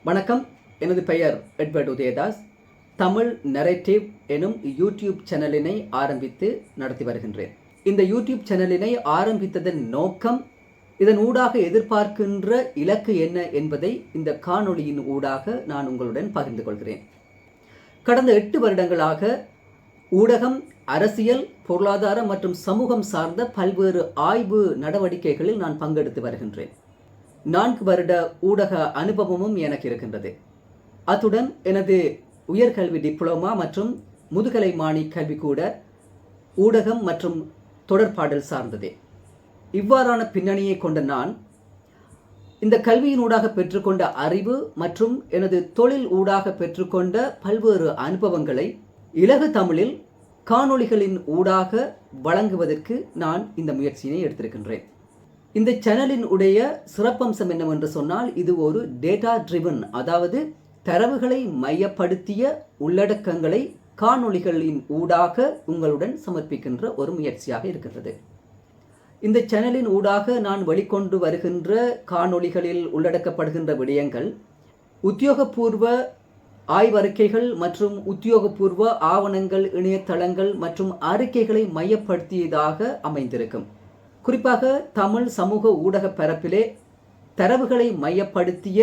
வணக்கம். எனது பெயர் எட்வர்ட் உதயதாஸ். தமிழ் நரேட்டிவ் எனும் யூடியூப் சேனலினை ஆரம்பித்து நடத்தி வருகின்றேன். இந்த யூடியூப் சேனலினை ஆரம்பித்ததன் நோக்கம், இதன் ஊடாக எதிர்பார்க்கின்ற இலக்கு என்ன என்பதை இந்த காணொளியின் ஊடாக நான் உங்களுடன் பகிர்ந்து கொள்கிறேன். கடந்த 8 வருடங்களாக ஊடகம், அரசியல், பொருளாதார மற்றும் சமூகம் சார்ந்த பல்வேறு ஆய்வு நடவடிக்கைகளில் நான் பங்கெடுத்து வருகின்றேன். 4 வருட ஊடக அனுபவமும் எனக்கு இருக்கின்றது. அத்துடன் எனது உயர்கல்வி டிப்ளோமா மற்றும் முதுகலை மாணி கல்வி கூட ஊடகம் மற்றும் தொடர்பாடல் சார்ந்ததே. இவ்வாறான பின்னணியை கொண்ட நான் இந்த கல்வியினூடாக பெற்றுக்கொண்ட அறிவு மற்றும் எனது தொழில் ஊடாக பெற்றுக்கொண்ட பல்வேறு அனுபவங்களை இலகு தமிழில் காணொளிகளின் ஊடாக வழங்குவதற்கு நான் இந்த முயற்சியினை எடுத்திருக்கின்றேன். இந்த சேனலின் உடைய சிறப்பம்சம் என்னவென்று சொன்னால், இது ஒரு டேட்டா ட்ரிவன், அதாவது தரவுகளை மையப்படுத்திய உள்ளடக்கங்களை காணொளிகளின் ஊடாக உங்களுடன் சமர்ப்பிக்கின்ற ஒரு முயற்சியாக இருக்கின்றது. இந்த சேனலின் ஊடாக நான் வெளிக்கொண்டு வருகின்ற காணொளிகளில் உள்ளடக்கப்படுகின்ற விடயங்கள் உத்தியோகபூர்வ ஆய்வறிக்கைகள் மற்றும் உத்தியோகபூர்வ ஆவணங்கள், இணையதளங்கள் மற்றும் அறிக்கைகளை மையப்படுத்தியதாக அமைந்திருக்கும். குறிப்பாக தமிழ் சமூக ஊடக பரப்பிலே தரவுகளை மையப்படுத்திய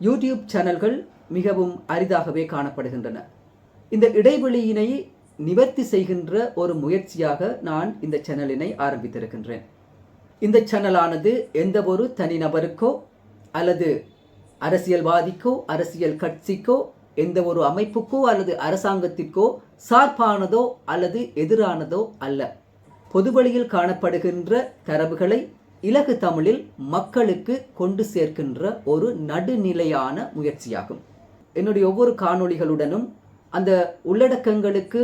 யூடியூப் சேனல்கள் மிகவும் அரிதாகவே காணப்படுகின்றன. இந்த இடைவெளியினை நிவர்த்தி செய்கின்ற ஒரு முயற்சியாக நான் இந்த சேனலினை ஆரம்பித்திருக்கின்றேன். இந்த சேனலானது எந்த ஒரு தனிநபருக்கோ அல்லது அரசியல்வாதிக்கோ, அரசியல் கட்சிக்கோ, எந்த ஒரு அமைப்புக்கோ அல்லது அரசாங்கத்திற்கோ சார்பானதோ அல்லது எதிரானதோ அல்ல. பொதுவெளியில் காணப்படுகின்ற தரவுகளை இலகு தமிழில் மக்களுக்கு கொண்டு சேர்க்கின்ற ஒரு நடுநிலையான முயற்சியாகும். என்னுடைய ஒவ்வொரு காணொளிகளுடனும் அந்த உள்ளடக்கங்களுக்கு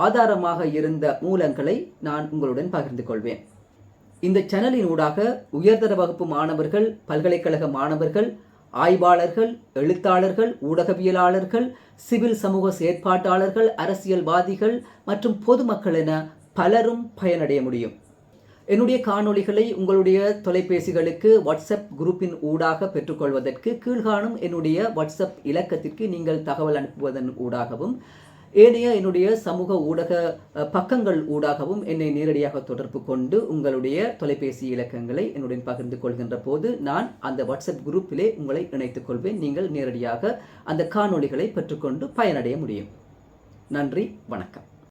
ஆதாரமாக இருந்த மூலங்களை நான் உங்களுடன் பகிர்ந்து கொள்வேன். இந்த சேனலின் ஊடாக உயர்தர வகுப்பு மாணவர்கள், பல்கலைக்கழக மாணவர்கள், ஆய்வாளர்கள், எழுத்தாளர்கள், ஊடகவியலாளர்கள், சிவில் சமூக செயற்பாட்டாளர்கள், அரசியல்வாதிகள் மற்றும் பொதுமக்கள் என பலரும் பயனடைய முடியும். என்னுடைய காணொளிகளை உங்களுடைய தொலைபேசிகளுக்கு வாட்ஸ்அப் குரூப்பின் ஊடாக பெற்றுக்கொள்வதற்கு கீழ்காணும் என்னுடைய வாட்ஸ்அப் இலக்கத்திற்கு நீங்கள் தகவல் அனுப்புவதன் ஊடாகவும், ஏனைய என்னுடைய சமூக ஊடக பக்கங்கள் ஊடாகவும் என்னை நேரடியாக தொடர்பு கொண்டு உங்களுடைய தொலைபேசி இலக்கங்களை என்னுடன் பகிர்ந்து கொள்கின்ற போது நான் அந்த வாட்ஸ்அப் குரூப்பிலே உங்களை இணைத்துக் கொள்வேன். நீங்கள் நேரடியாக அந்த காணொளிகளை பெற்றுக்கொண்டு பயனடைய முடியும். நன்றி, வணக்கம்.